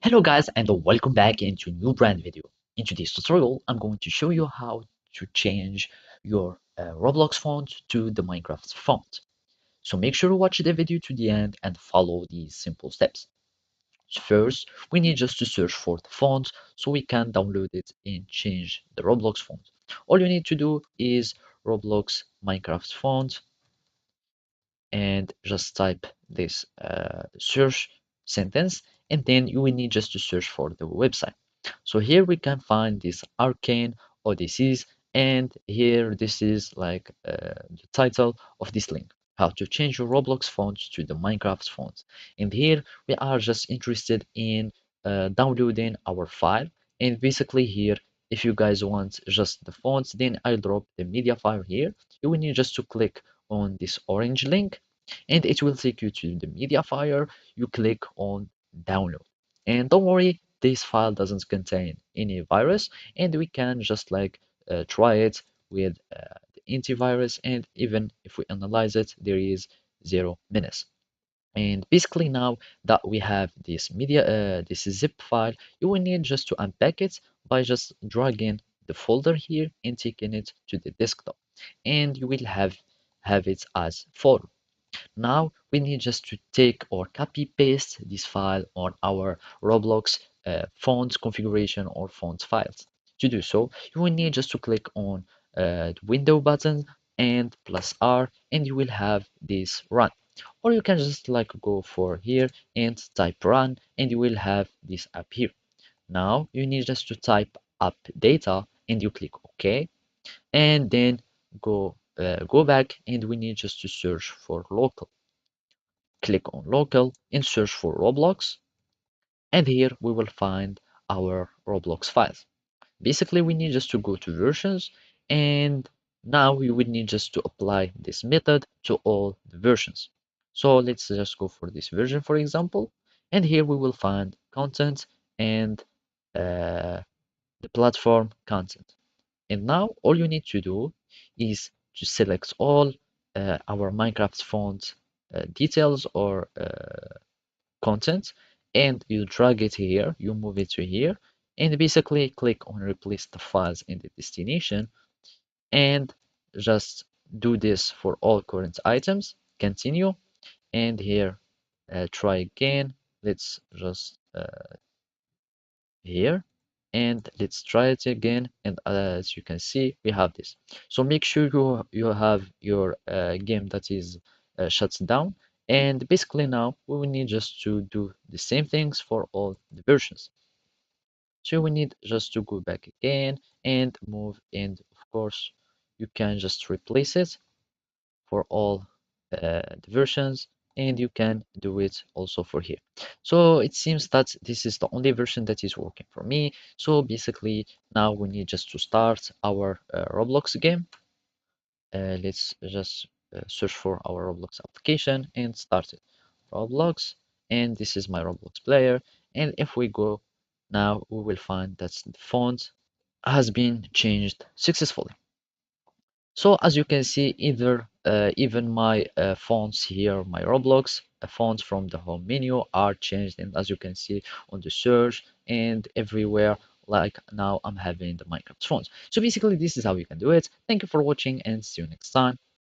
Hello guys and welcome back into a new brand video. In today's tutorial, I'm going to show you how to change your Roblox font to the Minecraft font. So make sure to watch the video to the end and follow these simple steps. First, we need just to search for the font so we can download it and change the Roblox font. All you need to do is Roblox Minecraft font and just type this search sentence, and then you will need just to search for the website. So here we can find this Arcane Odysseys, and here this is like the title of this link, how to change your Roblox font to the Minecraft font. And here we are just interested in downloading our file, and basically here if you guys want just the fonts, then I'll drop the media file here. You will need just to click on this orange link and it will take you to the media file. You click on download, and don't worry, this file doesn't contain any virus, and we can just like try it with the antivirus, and even if we analyze it, there is 0 minutes. And basically now that we have this this zip file, you will need just to unpack it by just dragging the folder here and taking it to the desktop, and you will have it as folder. Now we need just to take or copy paste this file on our Roblox font configuration or font files. To do so, you will need just to click on the window button and plus R, and you will have this run. Or you can just like go for here and type run, and you will have this app here. Now you need just to type up data and you click OK, and then go back, and we need just to search for local. Click on local and search for Roblox, and here we will find our Roblox files. Basically we need just to go to versions, and now we would need just to apply this method to all the versions. So let's just go for this version, for example, and here we will find content and the platform content. And now all you need to do is to select all our Minecraft font details or content, and you drag it here, you move it to here, and basically click on replace the files in the destination, and just do this for all current items. Continue, and here try again. Let's just here, and let's try it again, and as you can see we have this. So make sure you have your game that is shuts down, and basically now we will need just to do the same things for all the versions. So we need just to go back again and move, and of course you can just replace it for all the versions, and you can do it also for here. So it seems that this is the only version that is working for me. So basically now we need just to start our Roblox game. Let's just search for our Roblox application and start it. Roblox, and this is my Roblox player, and if we go now we will find that the font has been changed successfully. So as you can see, either even my fonts here, my Roblox fonts from the home menu are changed, and as you can see on the search and everywhere, like now I'm having the Minecraft fonts. So basically this is how you can do it. Thank you for watching and see you next time.